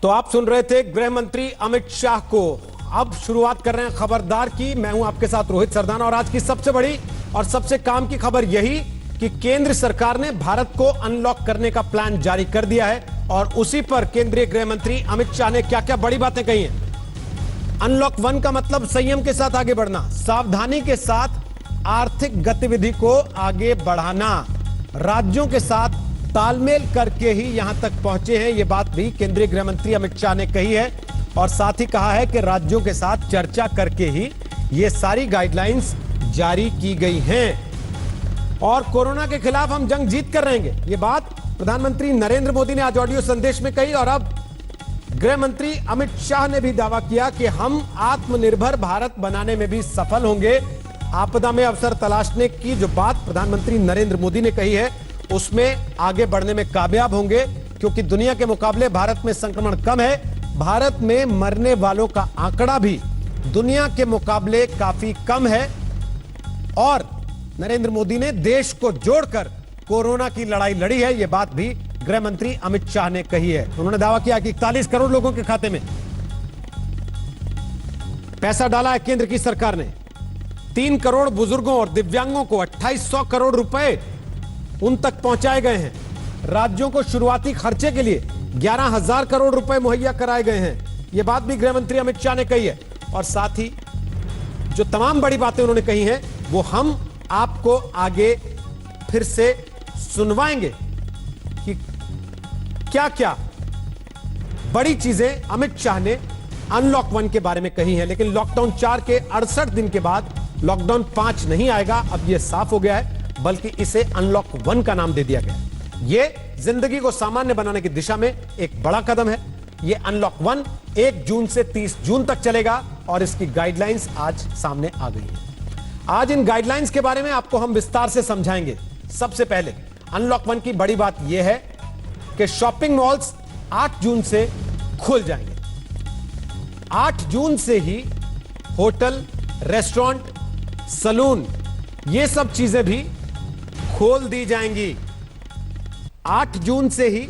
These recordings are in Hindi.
तो आप सुन रहे थे गृह मंत्री अमित शाह को। अब शुरुआत कर रहे हैं खबरदार की। मैं हूं आपके साथ रोहित सरदाना और आज की सबसे बड़ी और सबसे काम की खबर यही कि केंद्र सरकार ने भारत को अनलॉक करने का प्लान जारी कर दिया है और उसी पर केंद्रीय गृह मंत्री अमित शाह ने क्या क्या बड़ी बातें कही हैं। अनलॉक 1 का मतलब संयम के साथ आगे बढ़ना, सावधानी के साथ आर्थिक गतिविधि को आगे बढ़ाना, राज्यों के साथ तालमेल करके ही यहां तक पहुंचे हैं। यह बात भी केंद्रीय गृह मंत्री अमित शाह ने कही है और साथ ही कहा है कि राज्यों के साथ चर्चा करके ही ये सारी गाइडलाइंस जारी की गई हैं और कोरोना के खिलाफ हम जंग जीत कर रहेंगे। ये बात प्रधानमंत्री नरेंद्र मोदी ने आज ऑडियो संदेश में कही और अब गृह मंत्री अमित शाह ने भी दावा किया कि हम आत्मनिर्भर भारत बनाने में भी सफल होंगे। आपदा में अवसर तलाशने की जो बात प्रधानमंत्री नरेंद्र मोदी ने कही है उसमें आगे बढ़ने में कामयाब होंगे, क्योंकि दुनिया के मुकाबले भारत में संक्रमण कम है। भारत में मरने वालों का आंकड़ा भी दुनिया के मुकाबले काफी कम है और नरेंद्र मोदी ने देश को जोड़कर कोरोना की लड़ाई लड़ी है। यह बात भी गृह मंत्री अमित शाह ने कही है। उन्होंने दावा किया कि 41 करोड़ लोगों के खाते में पैसा डाला है केंद्र की सरकार ने। 3 करोड़ बुजुर्गों और दिव्यांगों को 2800 करोड़ रुपए उन तक पहुंचाए गए हैं। राज्यों को शुरुआती खर्चे के लिए 11,000 करोड़ रुपए मुहैया कराए गए हैं। यह बात भी गृह मंत्री अमित शाह ने कही है और साथ ही जो तमाम बड़ी बातें उन्होंने कही हैं वो हम आपको आगे फिर से सुनवाएंगे कि क्या क्या बड़ी चीजें अमित शाह ने अनलॉक 1 के बारे में कही हैं। लेकिन लॉकडाउन 4 के 68 दिन के बाद लॉकडाउन 5 नहीं आएगा, अब यह साफ हो गया है, बल्कि इसे अनलॉक 1 का नाम दे दिया गया। यह जिंदगी को सामान्य बनाने की दिशा में एक बड़ा कदम है। यह अनलॉक 1 1 जून से 30 जून तक चलेगा और इसकी गाइडलाइंस आज सामने आ गई है। आज इन गाइडलाइंस के बारे में आपको हम विस्तार से समझाएंगे। सबसे पहले अनलॉक 1 की बड़ी बात यह है कि शॉपिंग मॉल्स 8 जून से खुल जाएंगे। 8 जून से ही होटल, रेस्टोरेंट, सलून, ये सब चीजें भी खोल दी जाएंगी। 8 जून से ही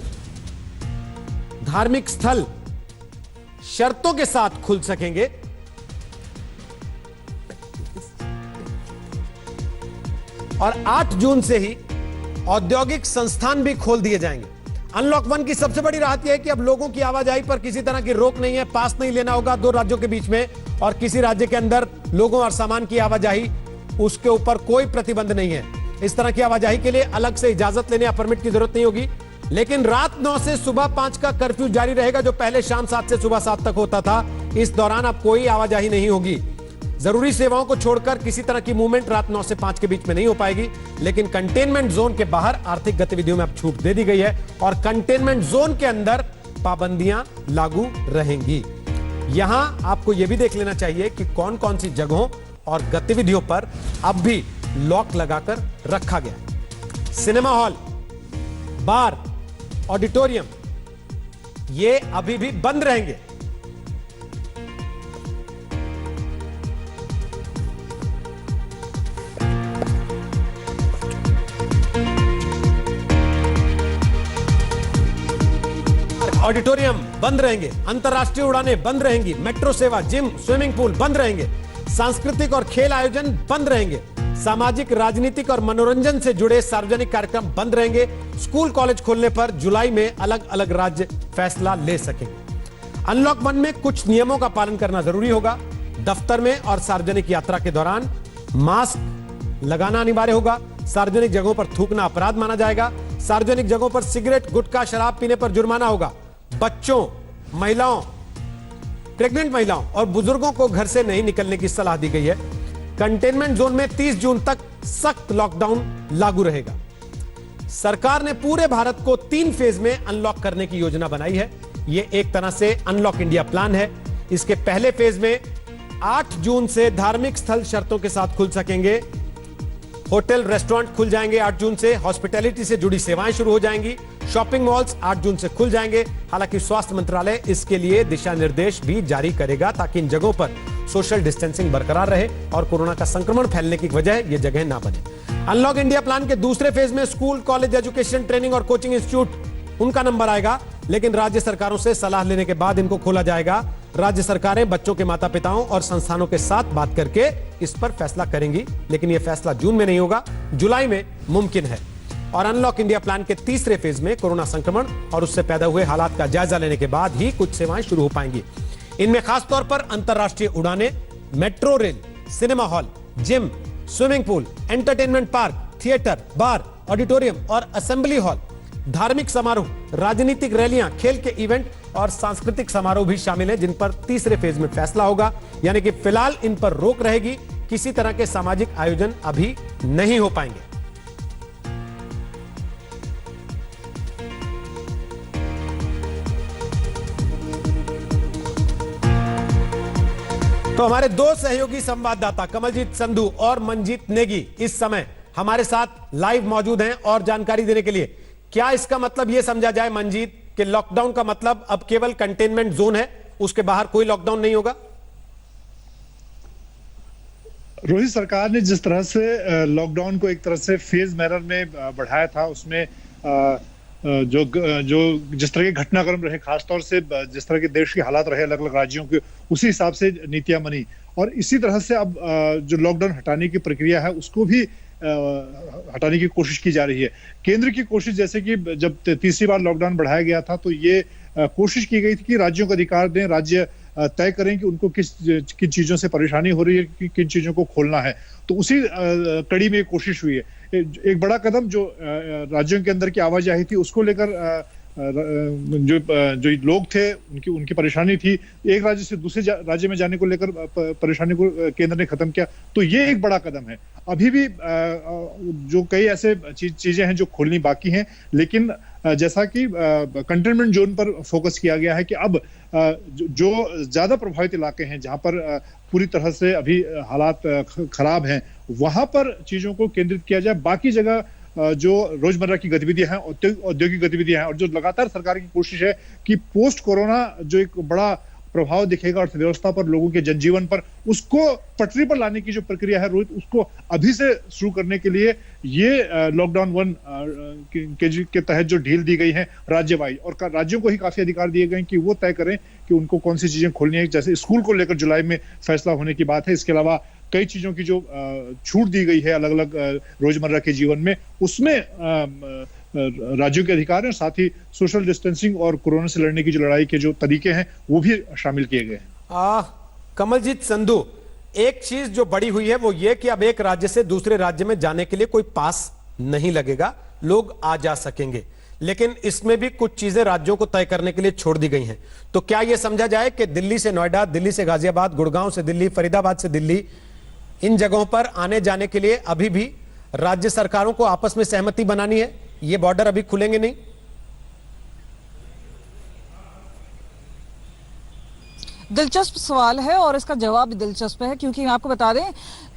धार्मिक स्थल शर्तों के साथ खुल सकेंगे। और 8 जून से ही औद्योगिक संस्थान भी खोल दिए जाएंगे। अनलॉक 1 की सबसे बड़ी राहत यह है कि अब लोगों की आवाजाही पर किसी तरह की रोक नहीं है। पास नहीं लेना होगा 2 राज्यों के बीच में और किसी राज्य के अंदर लोगों और सामान की आवाजाही, उसके ऊपर कोई प्रतिबंध नहीं है। इस तरह की आवाजाही के लिए अलग से इजाजत लेने या परमिट की जरूरत नहीं होगी। लेकिन रात 9 से सुबह 5 का कर्फ्यू जारी रहेगा, जो पहले शाम 7 से सुबह 7 तक होता था। इस दौरान अब कोई आवाजाही नहीं होगी। जरूरी सेवाओं को छोड़कर किसी तरह की मूवमेंट रात 9 से 5 के बीच में नहीं हो पाएगी। लेकिन कंटेनमेंट जोन के बाहर आर्थिक गतिविधियों में अब छूट दे दी गई है और कंटेनमेंट जोन के अंदर पाबंदियां लागू रहेंगी। यहां आपको यह भी देख लेना चाहिए कि कौन कौन सी जगहों और गतिविधियों पर अब भी लॉक लगाकर रखा गया। सिनेमा हॉल, बार, ऑडिटोरियम, ये अभी भी बंद रहेंगे। ऑडिटोरियम बंद रहेंगे, अंतरराष्ट्रीय उड़ानें बंद रहेंगी, मेट्रो सेवा, जिम, स्विमिंग पूल बंद रहेंगे, सांस्कृतिक और खेल आयोजन बंद रहेंगे, सामाजिक, राजनीतिक और मनोरंजन से जुड़े सार्वजनिक कार्यक्रम बंद रहेंगे। स्कूल कॉलेज खोलने पर जुलाई में अलग अलग राज्य फैसला ले सकेंगे। अनलॉक 1 में कुछ नियमों का पालन करना जरूरी होगा। दफ्तर में और सार्वजनिक यात्रा के दौरान मास्क लगाना अनिवार्य होगा। सार्वजनिक जगहों पर थूकना अपराध माना जाएगा। सार्वजनिक जगहों पर सिगरेट, गुटखा, शराब पीने पर जुर्माना होगा। बच्चों, महिलाओं, प्रेग्नेंट महिलाओं और बुजुर्गों को घर से नहीं निकलने की सलाह दी गई है। कंटेनमेंट जोन में 30 जून तक सख्त लॉकडाउन लागू रहेगा। सरकार ने पूरे भारत को 3 फेज में अनलॉक करने की योजना बनाई है। यह एक तरह से अनलॉक इंडिया प्लान है। इसके पहले फेज में 8 जून से धार्मिक स्थल शर्तों के साथ खुल सकेंगे। होटल, रेस्टोरेंट खुल जाएंगे 8 जून से। हॉस्पिटैलिटी से जुड़ी सेवाएं शुरू हो जाएंगी। शॉपिंग मॉल्स 8 जून से खुल जाएंगे। हालांकि स्वास्थ्य मंत्रालय इसके लिए दिशा निर्देश भी जारी करेगा ताकि इन जगहों पर सोशल डिस्टेंसिंग बरकरार रहे और कोरोना का संक्रमण फैलने की वजह ये जगह ना बने। अनलॉक इंडिया प्लान के दूसरे फेज में स्कूल, कॉलेज, एजुकेशन, ट्रेनिंग और कोचिंग इंस्टीट्यूट उनका नंबर आएगा, लेकिन राज्य सरकारों से सलाह लेने के बाद इनको खोला जाएगा। राज्य सरकारें बच्चों के माता पिताओं और संस्थानों के साथ बात करके इस पर फैसला करेंगी, लेकिन यह फैसला जून में नहीं होगा, जुलाई में मुमकिन है। और अनलॉक इंडिया प्लान के तीसरे फेज में कोरोना संक्रमण और उससे पैदा हुए हालात का जायजा लेने के बाद ही कुछ सेवाएं शुरू हो पाएंगी। इनमें खासतौर पर अंतरराष्ट्रीय उड़ानें, metro rail, cinema hall, gym, swimming pool, entertainment park, theatre, bar, auditorium और असेंबली हॉल, धार्मिक समारोह, राजनीतिक रैलियां, खेल के इवेंट और सांस्कृतिक समारोह भी शामिल हैं, जिन पर तीसरे फेज में फैसला होगा। यानी कि फिलहाल इन पर रोक रहेगी, किसी तरह के सामाजिक आयोजन अभी नहीं हो पाएंगे। तो हमारे दो सहयोगी संवाददाता कमलजीत संधू और मंजीत नेगी इस समय हमारे साथ लाइव मौजूद हैं और जानकारी देने के लिए। क्या इसका मतलब यह समझा जाए मंजीत कि लॉकडाउन का मतलब अब केवल कंटेनमेंट जोन है, उसके बाहर कोई लॉकडाउन नहीं होगा? रोहित, सरकार ने जिस तरह से लॉकडाउन को एक तरह से फेज मैनर में बढ़ाया था, उसमें जो जिस तरह के घटनाक्रम रहे, खासतौर से जिस तरह के देश के हालात रहे अलग अलग राज्यों के, उसी हिसाब से नीतियां बनी। और इसी तरह से अब जो लॉकडाउन हटाने की प्रक्रिया है उसको भी हटाने की कोशिश की जा रही है। केंद्र की कोशिश, जैसे कि जब तीसरी बार लॉकडाउन बढ़ाया गया था तो ये कोशिश की गई थी कि राज्यों को अधिकार दें, राज्य तय करें कि उनको किन चीजों से परेशानी हो रही है, कि किन चीजों को खोलना है। तो उसी कड़ी में कोशिश हुई है। एक बड़ा कदम जो राज्यों के अंदर की आवाजाही थी उसको लेकर जो लोग थे उनकी परेशानी थी, एक राज्य से दूसरे राज्य में जाने को लेकर परेशानी को केंद्र ने खत्म किया। तो ये एक बड़ा कदम है। अभी भी जो कई ऐसे चीजें हैं जो खोलनी बाकी हैं, लेकिन जैसा कि कंटेनमेंट जोन पर फोकस किया गया है कि अब जो ज्यादा प्रभावित इलाके हैं, जहां पर पूरी तरह से अभी हालात खराब हैं, वहां पर चीजों को केंद्रित किया जाए। बाकी जगह जो रोजमर्रा की गतिविधियां हैं, औद्योगिक गतिविधियां हैं, और जो लगातार सरकार की कोशिश है कि पोस्ट कोरोना जो एक बड़ा प्रभाव दिखेगा अर्थव्यवस्था पर, लोगों के जनजीवन पर, उसको पटरी पर लाने की जो प्रक्रिया है रोहित, उसको अभी से शुरू करने के लिए ये लॉकडाउन 1 के तहत जो ढील दी गई है राज्य वाइज, और राज्यों को ही काफी अधिकार दिए गए कि वो तय करें कि उनको कौन सी चीजें खोलनी है। जैसे स्कूल को लेकर जुलाई में फैसला होने की बात है। इसके अलावा कई चीजों की जो छूट दी गई है अलग अलग रोजमर्रा के जीवन में, उसमें राज्यों के अधिकार हैं, साथ ही सोशल डिस्टेंसिंग और कोरोना से लड़ने की जो लड़ाई के जो तरीके हैं वो भी शामिल किए गए हैं। कमलजीत संधू, एक चीज जो बड़ी हुई है वो ये कि अब एक राज्य से दूसरे राज्य में जाने के लिए कोई पास नहीं लगेगा, लोग आ जा सकेंगे, लेकिन इसमें भी कुछ चीजें राज्यों को तय करने के लिए छोड़ दी गई हैं। तो क्या यह समझा जाए कि दिल्ली से नोएडा, दिल्ली से गाजियाबाद, गुड़गांव से दिल्ली, फरीदाबाद से दिल्ली, इन जगहों पर आने जाने के लिए अभी भी राज्य सरकारों को आपस में सहमति बनानी है? ये बॉर्डर अभी खुलेंगे नहीं? दिलचस्प सवाल है और इसका जवाब भी दिलचस्प है, क्योंकि आपको बता दें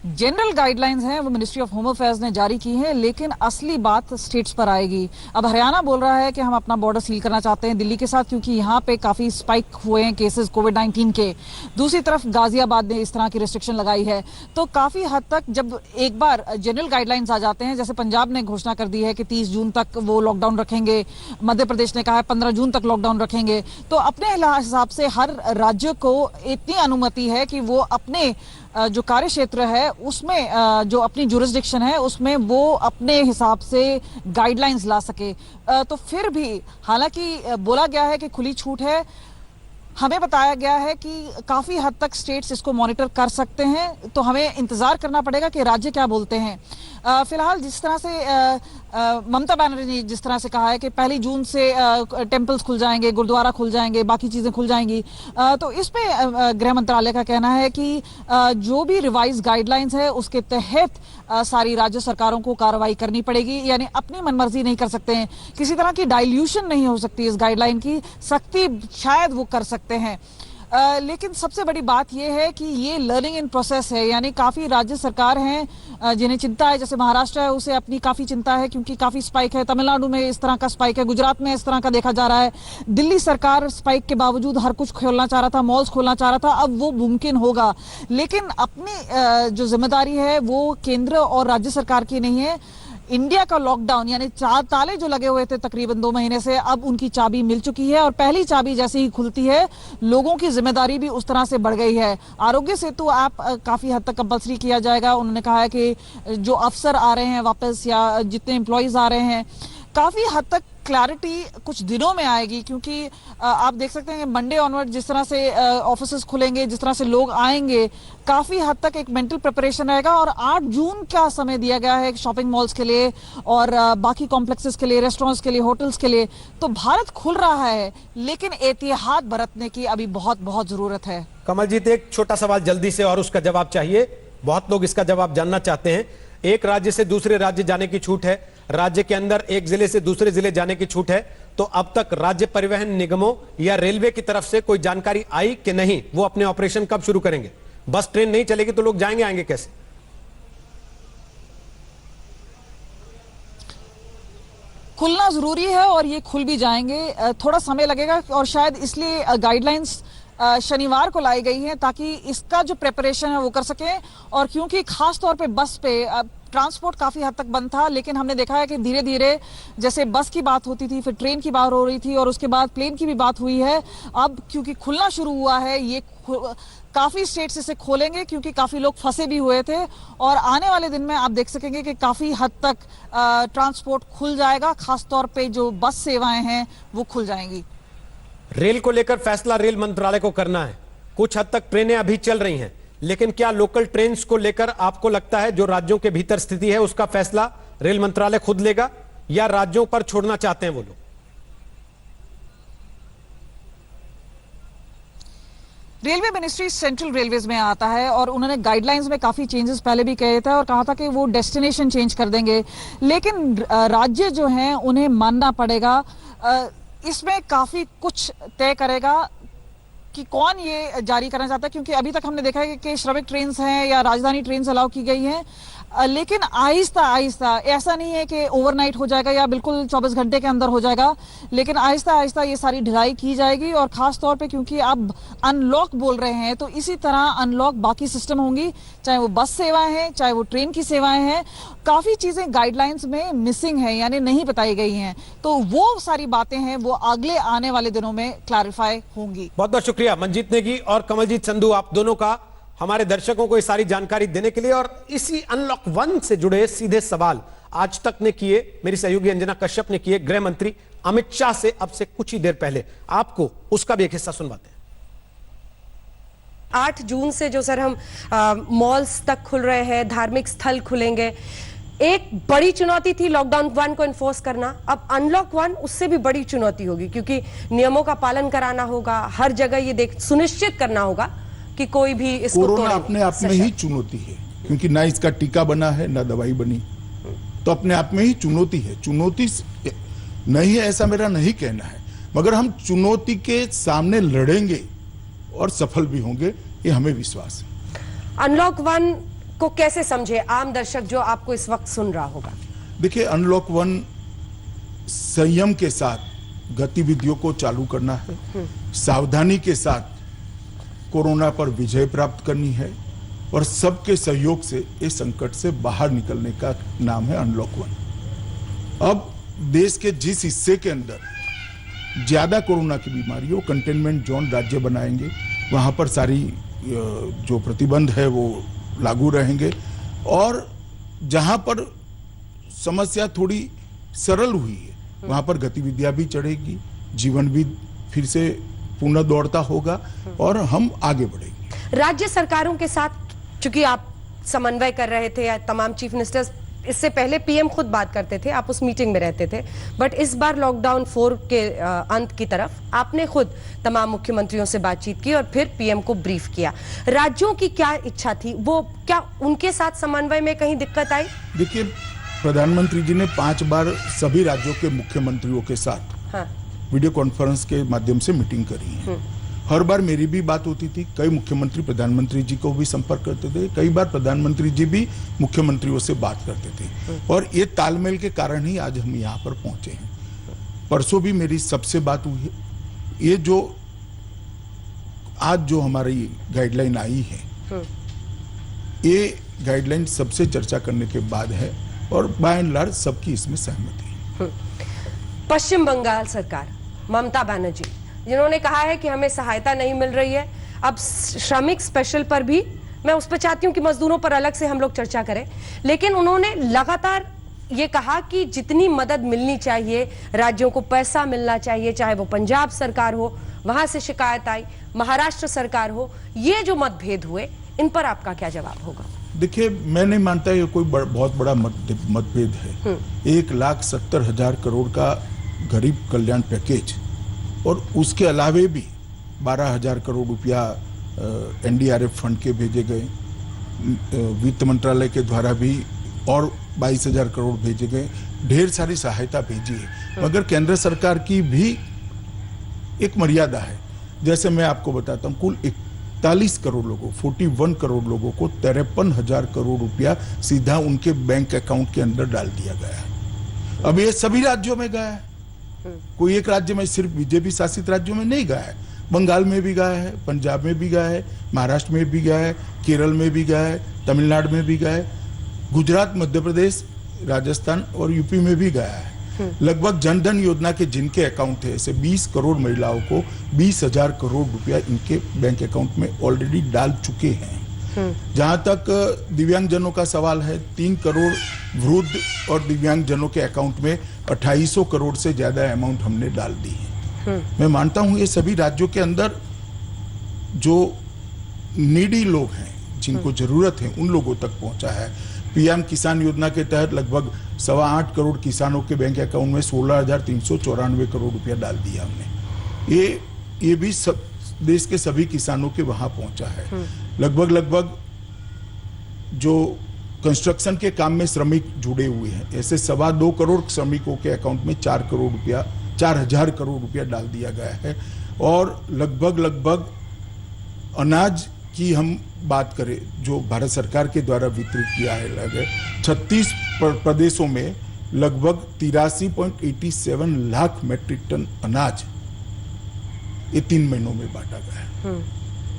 जनरल गाइडलाइंस हैं वो मिनिस्ट्री ऑफ होम अफेयर्स ने जारी की हैं, लेकिन असली बात स्टेट्स पर आएगी। अब हरियाणा बोल रहा है कि हम अपना बॉर्डर सील करना चाहते हैं दिल्ली के साथ, क्योंकि यहाँ पे काफी स्पाइक हुए हैं केसेस कोविड-19 के। दूसरी तरफ गाजियाबाद ने इस तरह की रिस्ट्रिक्शन लगाई है। तो काफी हद तक जब एक बार जनरल गाइडलाइंस आ जाते हैं, जैसे पंजाब ने घोषणा कर दी है कि 30 जून तक वो लॉकडाउन रखेंगे, मध्य प्रदेश ने कहा है 15 जून तक लॉकडाउन रखेंगे, तो अपने हिसाब से हर राज्य को इतनी अनुमति है कि वो अपने जो कार्य क्षेत्र है उसमें, जो अपनी जुरिस्डिक्शन है उसमें वो अपने हिसाब से गाइडलाइंस ला सके। तो फिर भी हालांकि बोला गया है कि खुली छूट है, हमें बताया गया है कि काफी हद तक स्टेट्स इसको मॉनिटर कर सकते हैं। तो हमें इंतजार करना पड़ेगा कि राज्य क्या बोलते हैं। फिलहाल जिस तरह से ममता बनर्जी ने जिस तरह से कहा है कि 1 जून से टेम्पल्स खुल जाएंगे, गुरुद्वारा खुल जाएंगे, बाकी चीजें खुल जाएंगी, तो इस पे गृह मंत्रालय का कहना है कि जो भी रिवाइज गाइडलाइंस है उसके तहत सारी राज्य सरकारों को कार्रवाई करनी पड़ेगी। यानी अपनी मनमर्जी नहीं कर सकते हैं, किसी तरह की डाइल्यूशन नहीं हो सकती इस गाइडलाइन की, सख्ती शायद वो कर सकते हैं। लेकिन सबसे बड़ी बात यह है कि ये लर्निंग इन प्रोसेस है, यानी काफी राज्य सरकार हैं जिन्हें चिंता है, जैसे महाराष्ट्र है उसे अपनी काफी चिंता है क्योंकि काफी स्पाइक है, तमिलनाडु में इस तरह का स्पाइक है, गुजरात में इस तरह का देखा जा रहा है। दिल्ली सरकार स्पाइक के बावजूद हर कुछ खोलना चाह रहा था, मॉल्स खोलना चाह रहा था, अब वो मुमकिन होगा। लेकिन अपनी जो जिम्मेदारी है वो केंद्र और राज्य सरकार की नहीं है, इंडिया का लॉकडाउन यानी ताले जो लगे हुए थे तकरीबन 2 महीने से, अब उनकी चाबी मिल चुकी है और पहली चाबी जैसे ही खुलती है लोगों की जिम्मेदारी भी उस तरह से बढ़ गई है। आरोग्य सेतु ऐप काफी हद तक कंपलसरी किया जाएगा। उन्होंने कहा है कि जो अफसर आ रहे हैं वापस या जितने एम्प्लॉयज आ रहे हैं, काफी हद तक क्लैरिटी कुछ दिनों में आएगी, क्योंकि आप देख सकते हैं मंडे ऑनवर्ड जिस तरह से ऑफिसेस खुलेंगे, जिस तरह से लोग आएंगे, काफी हद तक एक मेंटल प्रिपरेशन रहेगा। और 8 जून का समय दिया गया है शॉपिंग मॉल्स के लिए और बाकी कॉम्प्लेक्सेस के लिए, रेस्टोरेंट्स के लिए, होटल्स के लिए। तो भारत खुल रहा है, लेकिन एहतियात बरतने की अभी बहुत बहुत जरूरत है। कमलजीत, एक छोटा सवाल जल्दी से और उसका जवाब चाहिए, बहुत लोग इसका जवाब जानना चाहते हैं। एक राज्य से दूसरे राज्य जाने की छूट है, राज्य के अंदर एक जिले से दूसरे जिले जाने की छूट है, तो अब तक राज्य परिवहन निगमों या रेलवे की तरफ से कोई जानकारी आई कि नहीं? वो अपने ऑपरेशन कब शुरू करेंगे? बस ट्रेन नहीं चलेगी तो लोग जाएंगे आएंगे कैसे? खुलना जरूरी है और ये खुल भी जाएंगे। थोड़ा समय लगेगा और शायद इसलिए गाइडलाइंस शनिवार को लाई गई है ताकि इसका जो प्रिपरेशन है वो कर सकें। और क्योंकि खास तौर पे बस पे ट्रांसपोर्ट काफी हद तक बंद था, लेकिन हमने देखा है कि धीरे धीरे जैसे बस की बात होती थी, फिर ट्रेन की बात हो रही थी और उसके बाद प्लेन की भी बात हुई है। अब क्योंकि खुलना शुरू हुआ है, ये काफी स्टेट्स इसे खोलेंगे क्योंकि काफी लोग फंसे भी हुए थे। और आने वाले दिन में आप देख सकेंगे कि काफी हद तक ट्रांसपोर्ट खुल जाएगा, खासतौर पे जो बस सेवाएं हैं वो खुल जाएंगी। रेल को लेकर फैसला रेल मंत्रालय को करना है। कुछ हद तक ट्रेनें अभी चल रही हैं, लेकिन क्या लोकल ट्रेन्स को लेकर आपको लगता है जो राज्यों के भीतर स्थिति है उसका फैसला रेल मंत्रालय खुद लेगा या राज्यों पर छोड़ना चाहते हैं वो लोग? रेलवे मिनिस्ट्री सेंट्रल रेलवेज में आता है और उन्होंने गाइडलाइंस में काफी चेंजेस पहले भी कहे थे और कहा था कि वो डेस्टिनेशन चेंज कर देंगे, लेकिन राज्य जो हैं उन्हें मानना पड़ेगा। इसमें काफी कुछ तय करेगा कि कौन ये जारी करना चाहता है, क्योंकि अभी तक हमने देखा है कि श्रमिक ट्रेन्स हैं या राजधानी ट्रेन्स अलाउ की गई हैं, लेकिन आहिस्ता आहिस्ता, ऐसा नहीं है कि ओवरनाइट हो जाएगा या बिल्कुल 24 घंटे के अंदर हो जाएगा, लेकिन आहिस्ता आहिस्ता ये सारी ढिलाई की जाएगी। और खास तौर पे क्योंकि आप अनलॉक बोल रहे हैं, तो इसी तरह अनलॉक बाकी सिस्टम होंगी, चाहे वो बस सेवाएं हैं, चाहे वो ट्रेन की सेवाएं हैं। काफी चीजें गाइडलाइंस में मिसिंग है, यानी नहीं बताई गई हैं, तो वो सारी बातें हैं वो अगले आने वाले दिनों में क्लैरिफाई होंगी। बहुत बहुत शुक्रिया मनजीत नेगी और कमलजीत संधू, आप दोनों का हमारे दर्शकों को ये सारी जानकारी देने के लिए। और इसी अनलॉक 1 से जुड़े सीधे सवाल आज तक ने किए मेरी सहयोगी अंजना कश्यप ने किए गृह मंत्री अमित शाह से अब से कुछ ही देर पहले। आपको उसका भी एक हिस्सा सुनवाते हैं। 8 जून से जो सर हम मॉल्स तक खुल रहे हैं, धार्मिक स्थल खुलेंगे। एक बड़ी चुनौती थी लॉकडाउन 1 को इन्फोर्स करना, अब अनलॉक 1 उससे भी बड़ी चुनौती होगी, क्योंकि नियमों का पालन कराना होगा, हर जगह ये सुनिश्चित करना होगा कि कोई भी इसको कोरोना अपने आप में ही चुनौती है, क्योंकि ना इसका टीका बना है ना दवाई बनी, तो अपने आप में ही चुनौती है। चुनौती नहीं है ऐसा मेरा नहीं कहना है, मगर हम चुनौती के सामने लड़ेंगे और सफल भी होंगे, ये हमें विश्वास है। अनलॉक 1 को कैसे समझे आम दर्शक जो आपको इस वक्त सुन रहा होगा? देखिए, अनलॉक 1 संयम के साथ गतिविधियों को चालू करना है, सावधानी के साथ कोरोना पर विजय प्राप्त करनी है और सबके सहयोग से इस संकट से बाहर निकलने का नाम है अनलॉक 1। अब देश के जिस हिस्से के अंदर ज्यादा कोरोना की बीमारी हो, कंटेनमेंट जोन राज्य बनाएंगे, वहां पर सारी जो प्रतिबंध है वो लागू रहेंगे और जहां पर समस्या थोड़ी सरल हुई है वहां पर गतिविधियां भी चढ़ेगी, जीवन भी फिर से पुनः दौड़ता होगा और हम आगे बढ़ेंगे। राज्य सरकारों के साथ चूंकि आप समन्वय कर रहे थे, तमाम चीफ मिनिस्टर्स, इससे पहले पीएम खुद बात करते थे, आप उस मीटिंग में रहते थे, बट इस बार लॉकडाउन 4 के अंत की तरफ आपने खुद तमाम मुख्यमंत्रियों से बातचीत की और फिर पीएम को ब्रीफ किया। राज्यों की क्या इच्छा थी, वो क्या उनके साथ समन्वय में कहीं दिक्कत आई? देखिए, प्रधानमंत्री जी ने 5 बार सभी राज्यों के मुख्यमंत्रियों के साथ वीडियो कॉन्फ्रेंस के माध्यम से मीटिंग करी है। हर बार मेरी भी बात होती थी, कई मुख्यमंत्री प्रधानमंत्री जी को भी संपर्क करते थे, कई बार प्रधानमंत्री जी भी मुख्यमंत्रियों से बात करते थे और ये तालमेल के कारण ही आज हम यहाँ पर पहुंचे हैं। परसों भी मेरी सबसे बात हुई है। ये जो आज जो हमारी गाइडलाइन आई है, ये गाइडलाइन सबसे चर्चा करने के बाद है और बाय एंड लार्ज सबकी इसमें सहमति है। पश्चिम बंगाल सरकार, ममता बनर्जी, जिन्होंने कहा है कि हमें सहायता नहीं मिल रही है, अब श्रमिक स्पेशल पर भी, मैं उस पर चाहती हूं कि मजदूरों पर अलग से हम लोग चर्चा करें, लेकिन उन्होंने लगातार ये कहा कि जितनी मदद मिलनी चाहिए, राज्यों को पैसा मिलना चाहिए, चाहे वो पंजाब सरकार हो, वहां से शिकायत आई, महाराष्ट्र सरकार हो, ये जो मतभेद हुए, इन पर आपका क्या जवाब होगा? देखिए, मैं नहीं मानता ये कोई बहुत बड़ा मतभेद है। 1,70,000 करोड़ का गरीब कल्याण पैकेज और उसके अलावे भी 12,000 करोड़ रुपया NDRF फंड के भेजे गए, वित्त मंत्रालय के द्वारा भी और 22,000 करोड़ भेजे गए, ढेर सारी सहायता भेजी है। मगर केंद्र सरकार की भी एक मर्यादा है। जैसे मैं आपको बताता हूँ, कुल 41 करोड़ लोगों, 41 करोड़ लोगों को 53,000 करोड़ रुपया सीधा उनके बैंक अकाउंट के अंदर डाल दिया गया है। अब ये सभी राज्यों में गया है, कोई एक राज्य में, सिर्फ बीजेपी शासित राज्यों में नहीं गया है। बंगाल में भी गया है, पंजाब में भी गया है, महाराष्ट्र में भी गया है, केरल में भी गया है, तमिलनाडु में भी गया है, गुजरात, मध्य प्रदेश, राजस्थान और यूपी में भी गया है। लगभग जनधन योजना के जिनके अकाउंट है, ऐसे 20 करोड़ महिलाओं को 20,000 करोड़ रुपया इनके बैंक अकाउंट में ऑलरेडी डाल चुके हैं। जहां तक दिव्यांगजनों का सवाल है, 3 करोड़ वृद्ध और दिव्यांगजनों के अकाउंट में 2,800 करोड़ से ज्यादा अमाउंट हमने डाल दी है। मैं मानता हूं ये सभी राज्यों के अंदर जो नीडी लोग हैं, जिनको जरूरत है, उन लोगों तक पहुंचा है। PM किसान योजना के तहत लगभग 8.25 करोड़ किसानों के बैंक अकाउंट में 16,394 करोड़ रुपया डाल दिया हमने। ये भी देश के सभी किसानों के वहां पहुंचा है। लगभग जो कंस्ट्रक्शन के काम में श्रमिक जुड़े हुए हैं, ऐसे 2.25 करोड़ श्रमिकों के अकाउंट में 4,000 करोड़ रुपया डाल दिया गया है। और लगभग अनाज की हम बात करें, जो भारत सरकार के द्वारा वितरित किया है, लगभग 36 प्रदेशों में लगभग 83.87 लाख मैट्रिक टन अनाज ये 3 महीनों में बांटा गया है।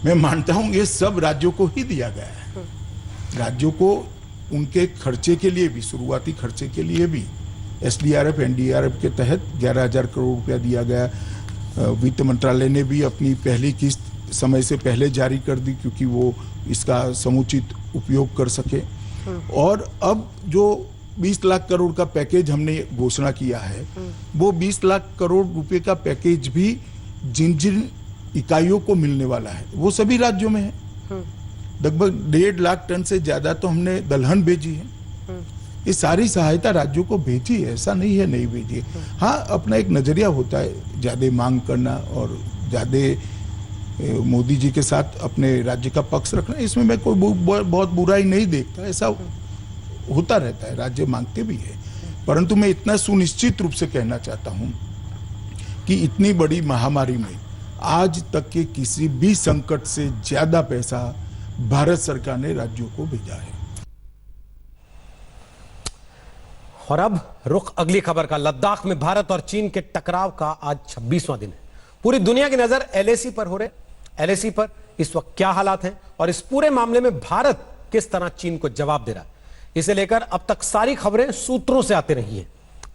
मैं मानता हूं ये सब राज्यों को ही दिया गया है। राज्यों को उनके खर्चे के लिए भी, शुरुआती खर्चे के लिए भी SDRF NDRF के तहत 11,000 करोड़ रुपया दिया गया। वित्त मंत्रालय ने भी अपनी पहली किस्त समय से पहले जारी कर दी, क्योंकि वो इसका समुचित उपयोग कर सके। और अब जो 20 लाख करोड़ का पैकेज हमने घोषणा किया है, वो 20 लाख करोड़ रुपए का पैकेज भी जिन जिन इकाइयों को मिलने वाला है, वो सभी राज्यों में है। लगभग 1.5 लाख टन से ज्यादा तो हमने दलहन भेजी है। ये सारी सहायता राज्यों को भेजी है, ऐसा नहीं है नहीं भेजी है। हाँ, अपना एक नजरिया होता है ज्यादा मांग करना और ज्यादा मोदी जी के साथ अपने राज्य का पक्ष रखना, इसमें मैं कोई बहुत बुराई नहीं देखता। ऐसा होता रहता है, राज्य मांगते भी है। परंतु मैं इतना सुनिश्चित रूप से कहना चाहता हूं कि इतनी बड़ी महामारी में आज तक के किसी भी संकट से ज्यादा पैसा भारत सरकार ने राज्यों को भेजा है। और अब रुख अगली खबर का। लद्दाख में भारत और चीन के टकराव का आज 26वां दिन है। पूरी दुनिया की नजर LAC पर हो रहे। LAC पर इस वक्त क्या हालात हैं और इस पूरे मामले में भारत किस तरह चीन को जवाब दे रहा है, इसे लेकर अब तक सारी खबरें सूत्रों से आती रही हैं।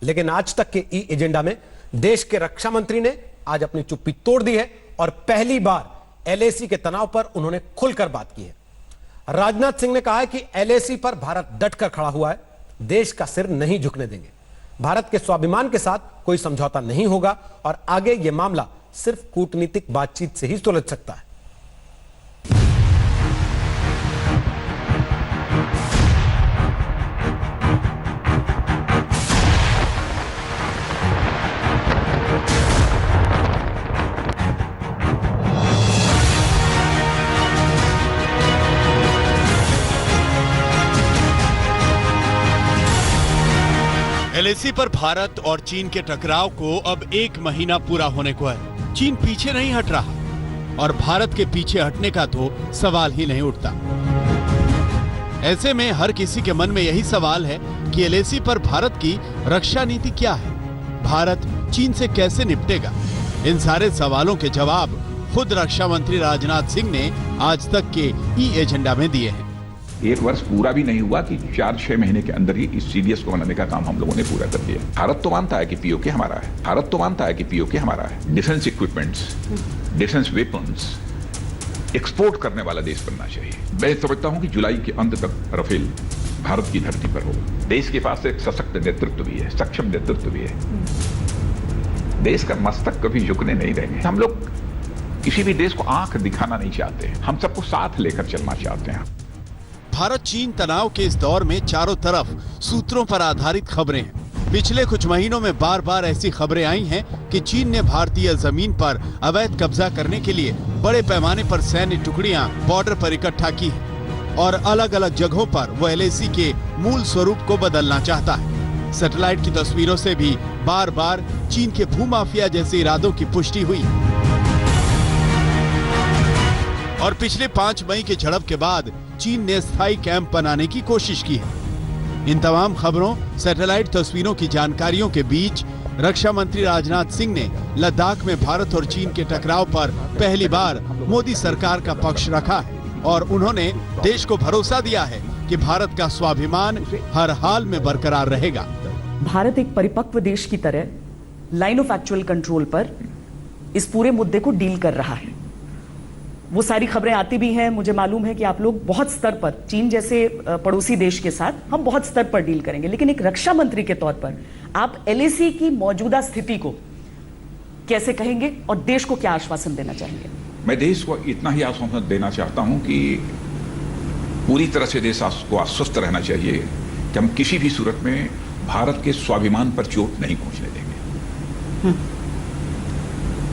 लेकिन आज तक के ई एजेंडा में देश के रक्षा मंत्री ने आज अपनी चुप्पी तोड़ दी है और पहली बार LAC के तनाव पर उन्होंने खुलकर बात की है। राजनाथ सिंह ने कहा है कि LAC पर भारत डटकर खड़ा हुआ है, देश का सिर नहीं झुकने देंगे। भारत के स्वाभिमान के साथ कोई समझौता नहीं होगा और आगे यह मामला सिर्फ कूटनीतिक बातचीत से ही सुलझ सकता है। LAC पर भारत और चीन के टकराव को अब 1 महीना पूरा होने को है। चीन पीछे नहीं हट रहा और भारत के पीछे हटने का तो सवाल ही नहीं उठता। ऐसे में हर किसी के मन में यही सवाल है कि LAC पर भारत की रक्षा नीति क्या है, भारत चीन से कैसे निपटेगा। इन सारे सवालों के जवाब खुद रक्षा मंत्री राजनाथ सिंह ने आज तक के ई एजेंडा में दिए हैं। एक वर्ष पूरा भी नहीं हुआ कि 4-6 महीने के अंदर ही इस CDS को बनाने का काम हम लोगों ने पूरा कर दिया। भारत तो मानता है कि POK हमारा है, भारत तो मानता है कि POK हमारा है। Defence equipments, defence weapons export करने वाला देश बनना चाहिए। मैं समझता हूं कि जुलाई के अंत तक राफेल भारत की धरती पर होगा। देश के पास एक सशक्त नेतृत्व भी है, सक्षम नेतृत्व भी है। देश का मस्तक कभी झुकने नहीं देंगे। हम लोग किसी भी देश को आंख दिखाना नहीं चाहते, हम सबको साथ लेकर चलना चाहते हैं। भारत चीन तनाव के इस दौर में चारों तरफ सूत्रों पर आधारित खबरें हैं। पिछले कुछ महीनों में बार बार ऐसी खबरें आई हैं कि चीन ने भारतीय जमीन पर अवैध कब्जा करने के लिए बड़े पैमाने पर सैन्य टुकड़ियां बॉर्डर पर इकट्ठा की हैं और अलग अलग जगहों पर वो LAC के मूल स्वरूप को बदलना चाहता है। सैटेलाइट की तस्वीरों से भी बार बार चीन के भूमाफिया जैसे इरादों की पुष्टि हुई और पिछले 5 मई के झड़प के बाद चीन ने स्थायी कैंप बनाने की कोशिश की है। इन तमाम खबरों, सैटेलाइट तस्वीरों की जानकारियों के बीच रक्षा मंत्री राजनाथ सिंह ने लद्दाख में भारत और चीन के टकराव पर पहली बार मोदी सरकार का पक्ष रखा है और उन्होंने देश को भरोसा दिया है कि भारत का स्वाभिमान हर हाल में बरकरार रहेगा। भारत एक परिपक्व देश की तरह लाइन ऑफ एक्चुअल कंट्रोल पर इस पूरे मुद्दे को डील कर रहा है। वो सारी खबरें आती भी हैं, मुझे मालूम है कि आप लोग बहुत स्तर पर, चीन जैसे पड़ोसी देश के साथ हम बहुत स्तर पर डील करेंगे, लेकिन एक रक्षा मंत्री के तौर पर आप LAC की मौजूदा स्थिति को कैसे कहेंगे और देश को क्या आश्वासन देना चाहेंगे? मैं देश को इतना ही आश्वासन देना चाहता हूं कि पूरी तरह से देश को आश्वस्त रहना चाहिए कि हम किसी भी सूरत में भारत के स्वाभिमान पर चोट नहीं पहुंचने देंगे।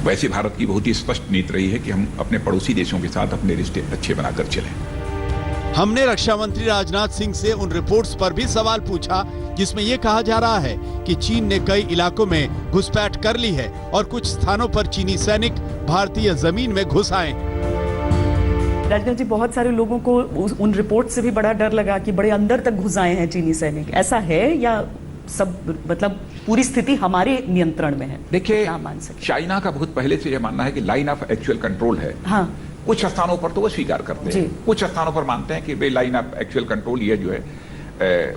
वैसे भारत की बहुत ही स्पष्ट नीति रही है कि हम अपने पड़ोसी देशों के साथ अपने रिश्ते अच्छे बनाकर चलें। हमने रक्षा मंत्री राजनाथ सिंह से उन रिपोर्ट्स पर भी सवाल पूछा जिसमें यह कहा जा रहा है कि चीन ने कई इलाकों में घुसपैठ कर ली है और कुछ स्थानों पर चीनी सैनिक भारतीय जमीन में घुस आए। राजनाथ जी, बहुत सारे लोगों को उन रिपोर्ट से भी बड़ा डर लगा कि बड़े अंदर तक घुस आए हैं चीनी सैनिक। ऐसा है या सब मतलब पूरी स्थिति हमारे नियंत्रण में है? देखिए, चाइना का बहुत पहले से यह मानना है कि लाइन ऑफ एक्चुअल कंट्रोल है। हाँ। कुछ स्थानों पर तो वो स्वीकार करते हैं, कुछ स्थानों पर मानते हैं कि भाई लाइन ऑफ एक्चुअल कंट्रोल ये जो है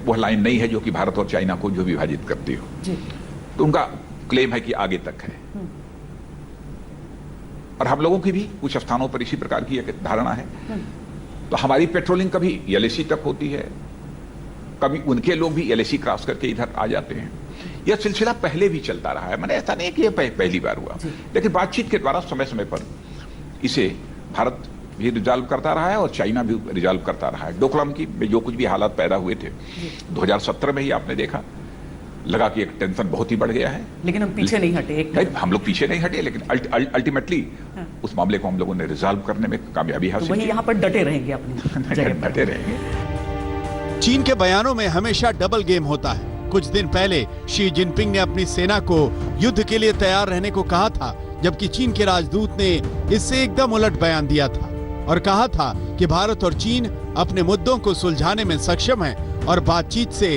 वह लाइन नहीं है जो कि भारत और चाइना को जो विभाजित करती हो। तो उनका क्लेम है कि आगे तक है और हम लोगों की भी कुछ स्थानों पर इसी प्रकार की एक धारणा है। तो हमारी पेट्रोलिंग कभी LAC तक होती है, कभी उनके लोग भी LAC क्रॉस करके इधर आ जाते हैं। यह सिलसिला पहले भी चलता रहा है, मैंने ऐसा नहीं कि यह पहली बार हुआ, लेकिन बातचीत के द्वारा समय समय पर इसे भारत भी रिजॉल्व करता रहा है और चाइना भी रिजॉल्व करता रहा है। डोकलाम की जो कुछ भी हालात पैदा हुए थे 2017 में ही आपने देखा, लगा कि एक टेंशन बहुत ही बढ़ गया है, लेकिन हम पीछे नहीं हटे। हम लोग पीछे नहीं हटे, लेकिन अल्टीमेटली उस मामले को हम लोगों ने रिजॉल्व करने में कामयाबी हासिल की। यहाँ पर डटे रहेंगे अपनी जगह, डटे रहेंगे। चीन के बयानों में हमेशा डबल गेम होता है। कुछ दिन पहले शी जिनपिंग ने अपनी सेना को युद्ध के लिए तैयार रहने को कहा था, जबकि चीन के राजदूत ने इससे एकदम उलट बयान दिया था और कहा था कि भारत और चीन अपने मुद्दों को सुलझाने में सक्षम है और बातचीत से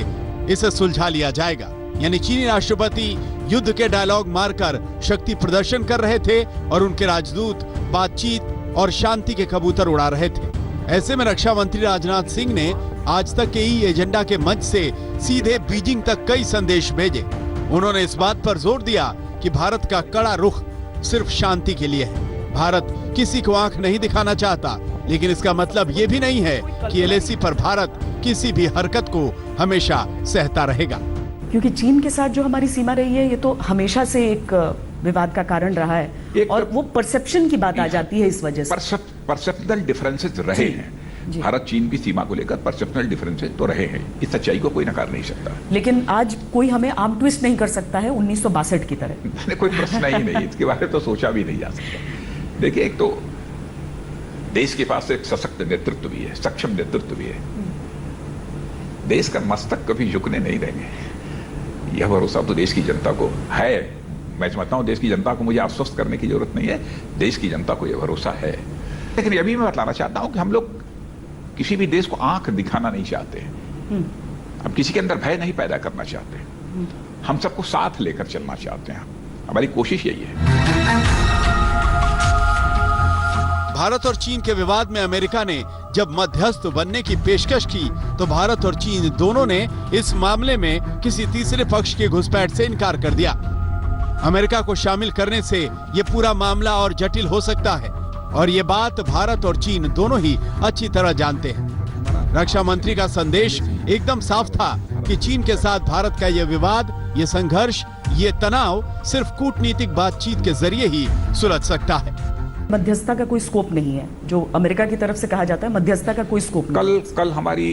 इसे सुलझा लिया जाएगा। यानी चीनी राष्ट्रपति युद्ध के डायलॉग मारकर शक्ति प्रदर्शन कर रहे थे और उनके राजदूत बातचीत और शांति के कबूतर उड़ा रहे थे। ऐसे में रक्षा मंत्री राजनाथ सिंह ने आज तक के ई एजेंडा के मंच से सीधे बीजिंग तक कई संदेश भेजे। उन्होंने इस बात पर जोर दिया कि भारत का कड़ा रुख सिर्फ शांति के लिए है। भारत किसी को आंख नहीं दिखाना चाहता, लेकिन इसका मतलब ये भी नहीं है कि LAC पर भारत किसी भी हरकत को हमेशा सहता रहेगा। क्योंकि चीन के साथ जो हमारी सीमा रही है, ये तो हमेशा से एक विवाद का कारण रहा है और वो परसेप्शन की बात आ जाती है इस वजह से। परसेप्शनल डिफरेंसेस रहे हैं। भारत चीन की सीमा को लेकर परसेप्शनल डिफरेंसेस तो रहे हैं, इस सच्चाई को कोई नकार नहीं सकता। लेकिन आज कोई हमें आर्म ट्विस्ट नहीं कर सकता है 1962 की तरह। कोई प्रश्न ही नहीं, इसके बारे में तो सोचा भी नहीं जा सकता। देखिए, एक तो देश के पास एक सशक्त नेतृत्व भी है, सक्षम नेतृत्व भी है। देश का मस्तक कभी झुकने नहीं देंगे, यह भरोसा तो देश की जनता को है। मैं समझता हूं देश की जनता को मुझे आश्वस्त करने की जरूरत नहीं है, देश की जनता को यह भरोसा है। लेकिन यह भी मैं बतलाना चाहता हूं कि हम लोग किसी भी देश को आंख दिखाना नहीं चाहते, हम किसी के अंदर भय नहीं पैदा करना चाहते, हम सबको साथ लेकर चलना चाहते हैं। हमारी कोशिश यही है। भारत और चीन के विवाद में अमेरिका ने जब मध्यस्थ बनने की पेशकश की तो भारत और चीन दोनों ने इस मामले में किसी तीसरे पक्ष के घुसपैठ से इनकार कर दिया। अमेरिका को शामिल करने से ये पूरा मामला और जटिल हो सकता है और ये बात भारत और चीन दोनों ही अच्छी तरह जानते हैं। रक्षा मंत्री का संदेश एकदम साफ था कि चीन के साथ भारत का ये विवाद, ये संघर्ष, ये तनाव सिर्फ कूटनीतिक बातचीत के जरिए ही सुलझ सकता है। मध्यस्थता का कोई स्कोप नहीं है, जो अमेरिका की तरफ से कहा जाता है, मध्यस्थता का कोई स्कोप नहीं। कल हमारी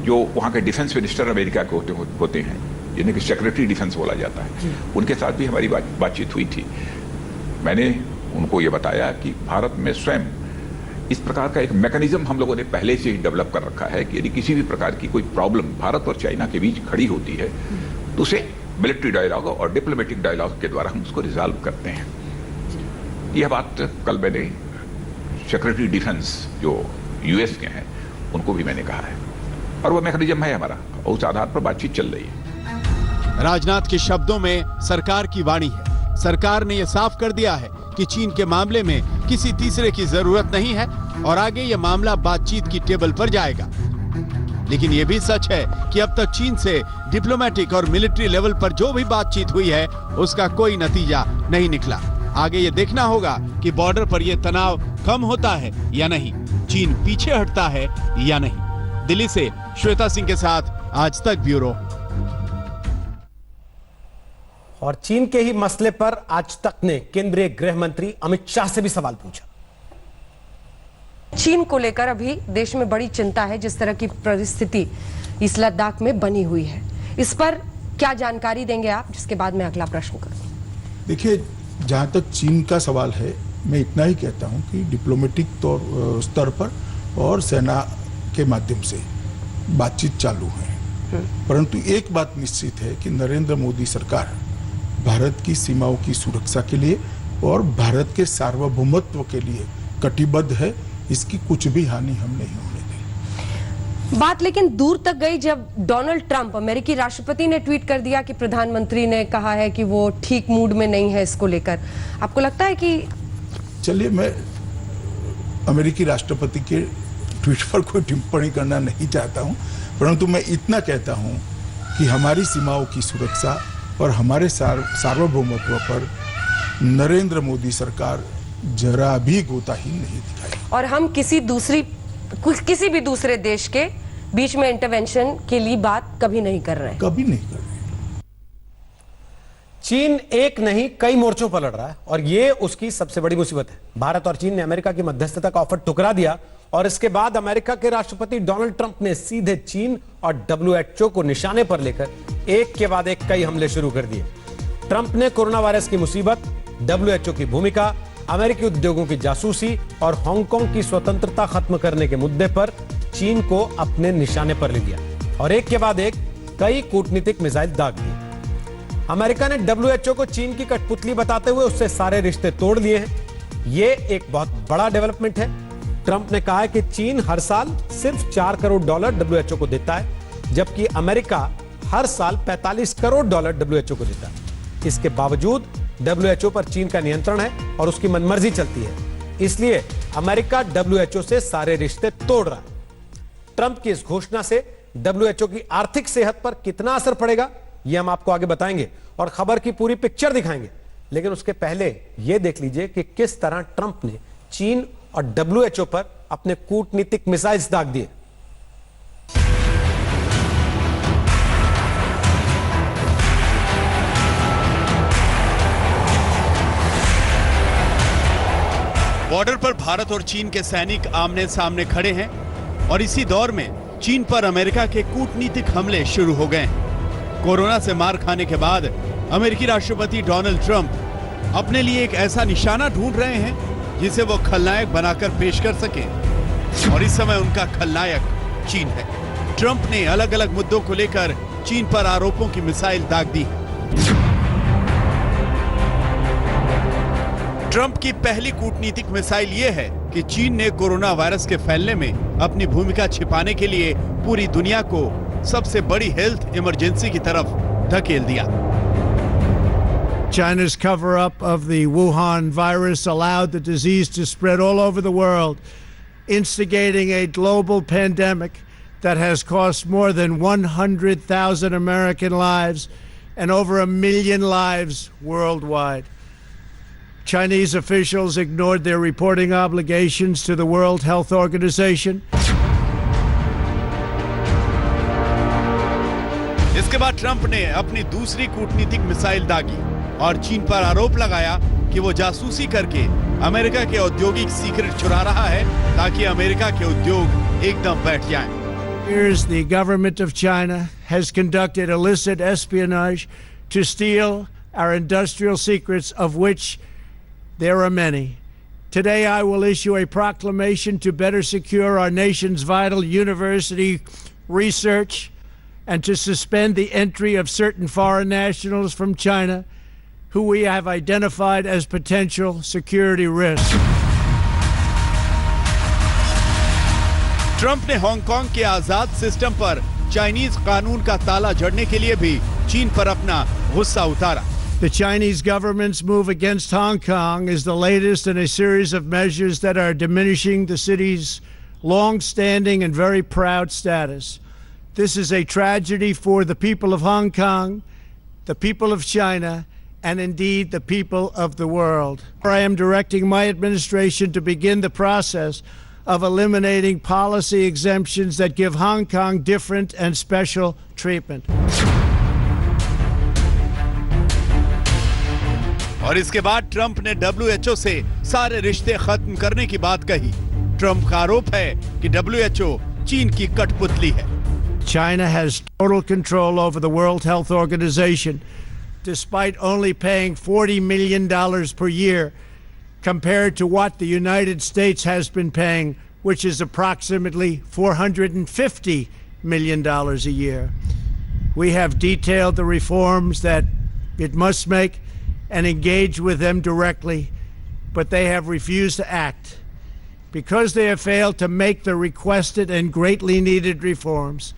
जो वहां के डिफेंस मिनिस्टर अमेरिका के होते हैं, जिन्हें कि सेक्रेटरी डिफेंस बोला जाता है, उनके साथ भी हमारी बातचीत हुई थी। मैंने उनको ये बताया कि भारत में स्वयं इस प्रकार का एक मैकेनिज्म हम लोगों ने पहले से ही डेवलप कर रखा है कि यदि किसी भी प्रकार की कोई प्रॉब्लम भारत और चाइना के बीच खड़ी होती है तो उसे मिलिट्री डायलॉग और डिप्लोमेटिक डायलॉग के द्वारा हम उसको रिजॉल्व करते हैं। यह बात कल मैंने सेक्रेटरी डिफेंस जो यूएस के हैं उनको भी मैंने कहा है और वो मैकेनिज्म है हमारा, उस आधार पर बातचीत चल रही है। राजनाथ के शब्दों में सरकार की वाणी है। सरकार ने यह साफ कर दिया है कि चीन के मामले में किसी तीसरे की जरूरत नहीं है और आगे यह मामला बातचीत की टेबल पर जाएगा। लेकिन यह भी सच है कि अब तक चीन से डिप्लोमेटिक और मिलिट्री लेवल पर जो भी बातचीत हुई है उसका कोई नतीजा नहीं निकला। आगे ये देखना होगा कि बॉर्डर पर यह तनाव कम होता है या नहीं, चीन पीछे हटता है या नहीं। दिल्ली से श्वेता सिंह के साथ आज तक ब्यूरो। और चीन के ही मसले पर आज तक ने केंद्रीय गृह मंत्री अमित शाह से भी सवाल पूछा। चीन को लेकर अभी देश में बड़ी चिंता है, जिस तरह की परिस्थिति इस लद्दाख में बनी हुई है, इस पर क्या जानकारी देंगे आप, जिसके बाद मैं अगला प्रश्न करूं। देखिए, जहां तक चीन का सवाल है, मैं इतना ही कहता हूं कि डिप्लोमेटिक स्तर पर और सेना के माध्यम से बातचीत चालू है, परंतु एक बात निश्चित है कि नरेंद्र मोदी सरकार भारत की सीमाओं की सुरक्षा के लिए और भारत के सार्वभौमत्व के लिए कटिबद्ध है। इसकी कुछ भी हानि हम नहीं होने देंगे। बात लेकिन दूर तक गई जब डोनाल्ड ट्रंप, अमेरिकी राष्ट्रपति, ने ट्वीट कर दिया कि प्रधानमंत्री ने कहा है कि वो ठीक मूड में नहीं है इसको लेकर। आपको लगता है कि चलिए, मैं अमेरिकी राष्ट्रपति के ट्वीट पर कोई टिप्पणी करना नहीं चाहता हूं, परंतु मैं इतना कहता हूं कि हमारी सीमाओं की सुरक्षा और हमारे सार्वभौमत्व पर नरेंद्र मोदी सरकार जरा भी कोताही नहीं दिखाई और हम किसी भी दूसरे देश के बीच में इंटरवेंशन के लिए बात कभी नहीं कर रहे हैं। कभी नहीं कर रहे। चीन एक नहीं कई मोर्चों पर लड़ रहा है और यह उसकी सबसे बड़ी मुसीबत है। भारत और चीन ने अमेरिका की मध्यस्थता का ऑफर ठुकरा दिया और इसके बाद अमेरिका के राष्ट्रपति डोनाल्ड ट्रंप ने सीधे चीन और WHO को निशाने पर लेकर एक के बाद एक कई हमले शुरू कर दिए। ट्रंप ने कोरोना वायरस की मुसीबत, WHO की भूमिका, अमेरिकी उद्योगों की जासूसी और हांगकांग की स्वतंत्रता खत्म करने के मुद्दे पर चीन को अपने निशाने पर ले लिया और एक के बाद एक कई कूटनीतिक मिसाइल दाग दिए। अमेरिका ने WHO को चीन की कठपुतली बताते हुए उससे सारे रिश्ते तोड़ लिए हैं। यह एक बहुत बड़ा डेवलपमेंट है। ट्रंप ने कहा है कि चीन हर साल सिर्फ $4 करोड़ WHO को देता है, जबकि अमेरिका हर साल $45 करोड़ WHO को देता है। इसके बावजूद WHO पर चीन का नियंत्रण है और उसकी मनमर्जी चलती है, इसलिए अमेरिका WHO से सारे रिश्ते तोड़ रहा है। ट्रंप की इस घोषणा से WHO की आर्थिक सेहत पर कितना असर पड़ेगा, यह हम आपको आगे बताएंगे और खबर की पूरी पिक्चर दिखाएंगे। लेकिन उसके पहले यह देख लीजिए कि किस तरह ट्रंप ने चीन और WHO पर अपने कूटनीतिक मिसाइल्स दाग दिए। बॉर्डर पर भारत और चीन के सैनिक आमने सामने खड़े हैं और इसी दौर में चीन पर अमेरिका के कूटनीतिक हमले शुरू हो गए हैं। कोरोना से मार खाने के बाद अमेरिकी राष्ट्रपति डोनाल्ड ट्रंप अपने लिए एक ऐसा निशाना ढूंढ रहे हैं जिसे वो खलनायक बनाकर पेश कर सके और इस समय उनका खलनायक चीन है। ट्रंप ने अलग अलग मुद्दों को लेकर चीन पर आरोपों की मिसाइल दाग दी। ट्रंप की पहली कूटनीतिक मिसाइल यह है कि चीन ने कोरोना वायरस के फैलने में अपनी भूमिका छिपाने के लिए पूरी दुनिया को सबसे बड़ी हेल्थ इमरजेंसी की तरफ धकेल दिया। China's cover-up of the Wuhan virus allowed the disease to spread all over the world, instigating a global pandemic that has cost more than 100,000 American lives and over 1 million lives worldwide. Chinese officials ignored their reporting obligations to the World Health Organization. इसके बाद ट्रंप ने अपनी दूसरी कूटनीतिक मिसाइल दागी और चीन पर आरोप लगाया कि वो जासूसी करके अमेरिका के औद्योगिक सीक्रेट चुरा रहा है ताकि अमेरिका के उद्योग एकदम बैठ जाएं। Here's the government of China has conducted illicit espionage to steal our industrial secrets, of which there are many. Today, I will issue a proclamation to better secure our nation's vital university research and to suspend the entry of certain foreign nationals from China who we have identified as potential security risks. Trump ने हांगकांग के आजाद सिस्टम पर चाइनीज कानून का ताला जड़ने के लिए भी चीन पर अपना गुस्सा उतारा। The Chinese government's move against Hong Kong is the latest in a series of measures that are diminishing the city's long-standing and very proud status. This is a tragedy for the people of Hong Kong, the people of China, and indeed the people of the world. I am directing my administration to begin the process of eliminating policy exemptions that give Hong Kong different and special treatment. और इसके बाद ट्रंप ने WHO से सारे रिश्ते खत्म करने की बात कही। ट्रंप का आरोप है कि WHO चीन की कठपुतली है। China has total control over the World Health Organization, despite only paying $40 million per year compared to what the United States has been paying, which is approximately $450 million a year. We have detailed the reforms that it must make and engage with them directly, but they have refused to act. Because they have failed to make the requested and greatly needed reforms,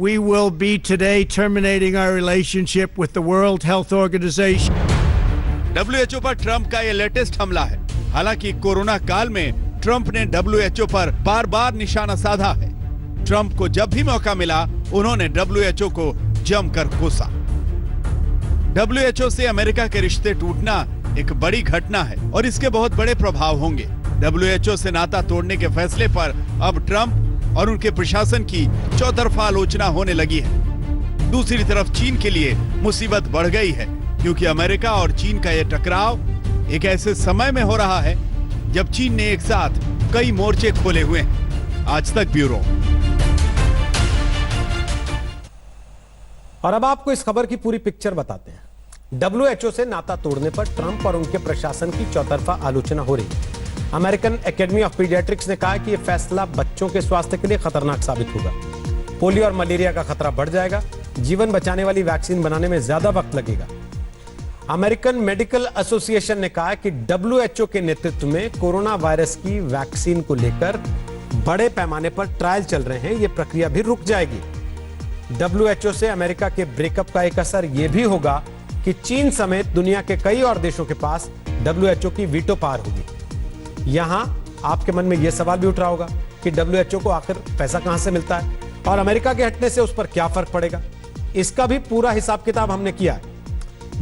we will be today terminating our relationship with the World Health Organization. WHO पर ट्रंप का ये लेटेस्ट हमला है। हालांकि कोरोना काल में ट्रंप ने WHO पर बार-बार निशाना साधा है। ट्रंप को जब भी मौका मिला, उन्होंने WHO को जमकर कोसा। WHO से अमेरिका के रिश्ते टूटना एक बड़ी घटना है और इसके बहुत बड़े प्रभाव होंगे। WHO से नाता तोड़ने के फैसले पर अब ट्रंप और उनके प्रशासन की चौतरफा आलोचना होने लगी है। दूसरी तरफ चीन के लिए मुसीबत बढ़ गई है, क्योंकि अमेरिका और चीन का यह टकराव एक ऐसे समय में हो रहा है जब चीन ने एक साथ कई मोर्चे खोले हुए हैं। आज तक ब्यूरो। और अब आपको इस खबर की पूरी पिक्चर बताते हैं। WHO से नाता तोड़ने पर ट्रंप और उनके प्रशासन की चौतरफा आलोचना हो रही है। अमेरिकन एकेडमी ऑफ पीडियाट्रिक्स ने कहा कि यह फैसला बच्चों के स्वास्थ्य के लिए खतरनाक साबित होगा। पोलियो और मलेरिया का खतरा बढ़ जाएगा। जीवन बचाने वाली वैक्सीन बनाने में ज्यादा वक्त लगेगा। अमेरिकन मेडिकल एसोसिएशन ने कहा कि WHO के नेतृत्व में कोरोना वायरस की वैक्सीन को लेकर बड़े पैमाने पर ट्रायल चल रहे हैं। यह प्रक्रिया भी रुक जाएगी। WHO से अमेरिका के ब्रेकअप का एक असर यह भी होगा कि चीन समेत दुनिया के कई और देशों के पास WHO की वीटो पावर होगी। यहां आपके मन में यह सवाल भी उठ रहा होगा कि WHO को आखिर पैसा कहां से मिलता है और अमेरिका के हटने से उस पर क्या फर्क पड़ेगा। इसका भी पूरा हिसाब किताब हमने किया है।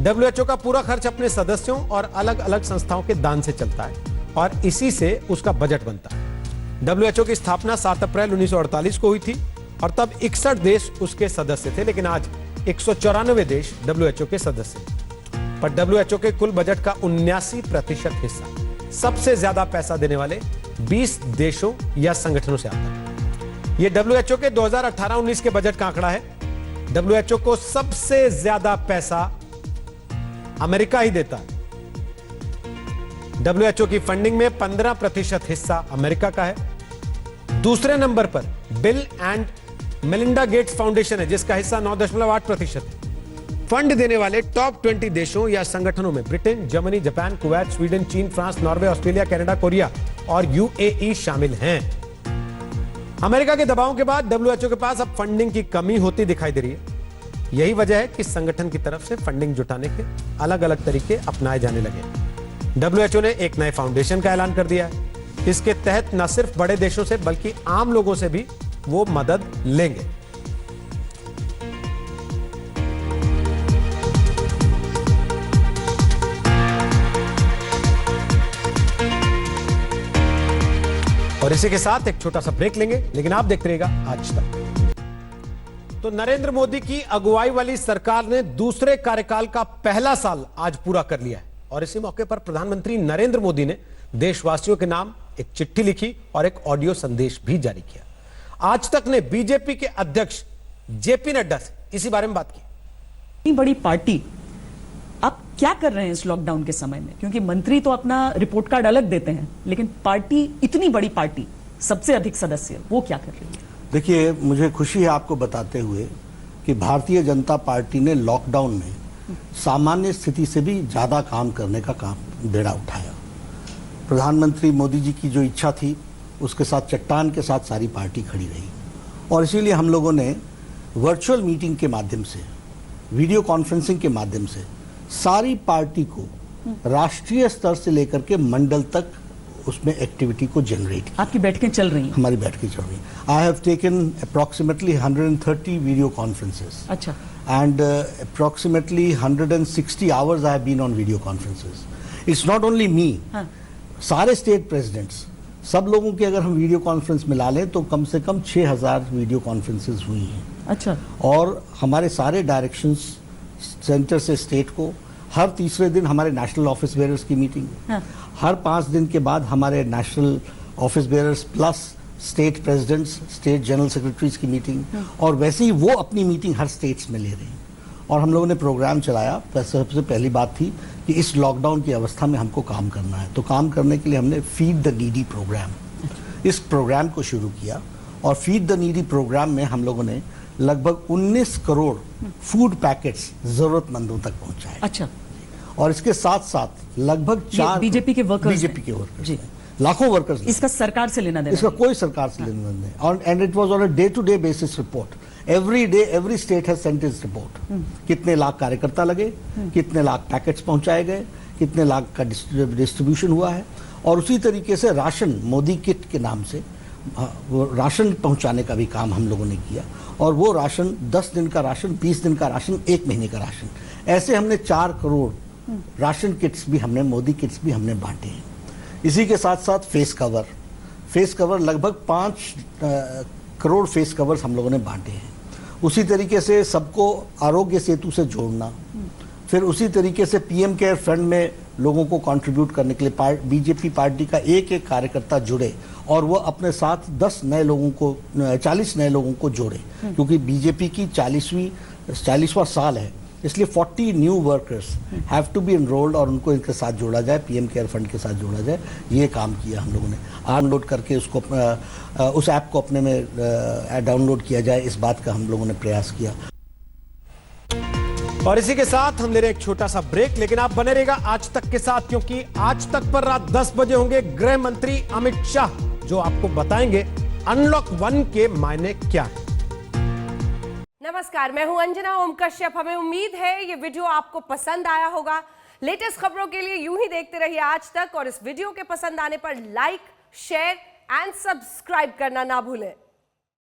WHO का पूरा खर्च अपने सदस्यों और अलग अलग संस्थाओं के दान से चलता है और इसी से उसका बजट बनता है। WHO की स्थापना 7 अप्रैल 1948 को हुई थी और तब 61 देश उसके सदस्य थे, लेकिन आज 194 देश WHO के सदस्य हैं। पर WHO के कुल बजट का 79% हिस्सा सबसे ज्यादा पैसा देने वाले 20 देशों या संगठनों से आता है। यह WHO के 2018-19 के बजट का आंकड़ा है। WHO को सबसे ज्यादा पैसा अमेरिका ही देता है। WHO की फंडिंग में 15% हिस्सा अमेरिका का है। दूसरे नंबर पर bill and Melinda Gates foundation है, जिसका हिस्सा 9.8% है। फंड देने वाले टॉप 20 देशों या संगठनों में Britain, Germany, Japan, Kuwait, Sweden, चीन, France, Norway, Australia, Canada, Korea और UAE शामिल हैं। अमेरिका के दबाव के बाद WHO के पास अब फंडिंग की कमी होती दिखाई दे रही है। यही वजह है कि संगठन की तरफ से फंडिंग जुटाने के अलग अलग तरीके अपनाए जाने लगे। WHO ने एक नए फाउंडेशन का ऐलान कर दिया है। इसके तहत न सिर्फ बड़े देशों से बल्कि आम लोगों से भी वो मदद लेंगे। और इसी के साथ एक छोटा सा ब्रेक लेंगे, लेकिन आप देखते रहिएगा आज तक। तो नरेंद्र मोदी की अगुवाई वाली सरकार ने दूसरे कार्यकाल का पहला साल आज पूरा कर लिया है और इसी मौके पर प्रधानमंत्री नरेंद्र मोदी ने देशवासियों के नाम एक चिट्ठी लिखी और एक ऑडियो संदेश भी जारी किया। आज तक ने बीजेपी के अध्यक्ष जेपी नड्डा से इसी बारे में बात की। इतनी बड़ी पार्टी आप क्या कर रहे हैं इस लॉकडाउन के समय में? क्योंकि मंत्री तो अपना रिपोर्ट कार्ड अलग देते हैं, लेकिन पार्टी, इतनी बड़ी पार्टी, सबसे अधिक सदस्य, वो क्या कर रही है? देखिए, मुझे खुशी है आपको बताते हुए कि भारतीय जनता पार्टी ने लॉकडाउन में सामान्य स्थिति से भी ज्यादा काम करने का बेड़ा उठाया। प्रधानमंत्री मोदी जी की जो इच्छा थी उसके साथ चट्टान के साथ सारी पार्टी खड़ी रही और इसीलिए हम लोगों ने वर्चुअल मीटिंग के माध्यम से, वीडियो कॉन्फ्रेंसिंग के माध्यम से सारी पार्टी को राष्ट्रीय स्तर से लेकर के मंडल तक उसमें एक्टिविटी को जनरेट किया। आपकी बैठकें चल रही हैं? हमारी बैठकें चल रही हैं। I have taken approximately 130 video conferences. अच्छा। And approximately 160 hours I have been on video conferences. It's not only me, सारे स्टेट प्रेसिडेंट्स, सब लोगों की अगर हम वीडियो कॉन्फ्रेंस मिला लें तो कम से कम 6000 वीडियो कॉन्फ्रेंसेस हुई हैं। अच्छा। और हमारे सारे डायरेक्शंस सेंटर से स्टेट को, हर तीसरे दिन हमारे नेशनल ऑफिस बेयरर्स की मीटिंग, हर 5 दिन के बाद हमारे national office bearers plus state presidents, state general secretaries की मीटिंग, और वैसे ही वो अपनी मीटिंग हर स्टेट्स में ले रहे हैं। और हम लोगों ने प्रोग्राम चलाया। सबसे पहली बात थी कि इस लॉकडाउन की अवस्था में हमको काम करना है, तो काम करने के लिए हमने फीड द नीडी प्रोग्राम, इस प्रोग्राम को शुरू किया। और फीड द नीडी प्रोग्राम में हम लोगों ने लगभग 19 करोड़ फूड पैकेट्स जरूरतमंदों तक पहुंचाए। अच्छा। और इसके साथ साथ लगभग 4 बीजेपी के वर्कर्स, बीजेपी के वर्कर्स, लाखों वर्कर्स। इसका सरकार से लेना देना? इसका कोई सरकार से लेना देना नहीं। और and it was on a day to day basis report. Every day every state has sent its report. कितने लाख कार्यकर्ता लगे, कितने लाख पैकेट्स पहुंचाए गए, कितने लाख का डिस्ट्रीब्यूशन हुआ है। और उसी तरीके से राशन, मोदी किट के नाम से वो राशन पहुंचाने का भी काम हम लोगों ने किया। और वो राशन 10 दिन का राशन, 20 दिन का राशन, 1 महीने का राशन, ऐसे हमने 4 करोड़ राशन किट्स भी हमने, मोदी किट्स भी हमने बांटे हैं। इसी के साथ साथ फेस कवर लगभग 5 करोड़ फेस कवर्स हम लोगों ने बांटे हैं। उसी तरीके से सबको आरोग्य सेतु से जोड़ना, फिर उसी तरीके से पीएम केयर फंड में लोगों को कंट्रीब्यूट करने के लिए बीजेपी पार्टी का एक एक कार्यकर्ता जुड़े और वो अपने साथ 40 नए लोगों को जोड़े, क्योंकि बीजेपी की 40वां साल है, इसलिए 40 new workers have to be enrolled और उनको इनके साथ जोड़ा जाए, पीएम केयर फंड के साथ जोड़ा जाए। ये काम किया हम लोगों ने। डाउनलोड करके उसको उस ऐप को अपने में डाउनलोड किया जाए, इस बात का हम लोगों ने प्रयास किया। और इसी के साथ हम ले रहे हैं एक छोटा सा ब्रेक, लेकिन आप बने रहेगा आज तक के साथ, क्योंकि आज तक पर रात 10 बजे होंगे गृह मंत्री अमित शाह, जो आपको बताएंगे अनलॉक 1 के मायने क्या है। नमस्कार, मैं हूं अंजना ओम कश्यप। हमें उम्मीद है ये वीडियो आपको पसंद आया होगा। लेटेस्ट खबरों के लिए यूं ही देखते रहिए आज तक, और इस वीडियो के पसंद आने पर लाइक, शेयर एंड सब्सक्राइब करना ना भूलें।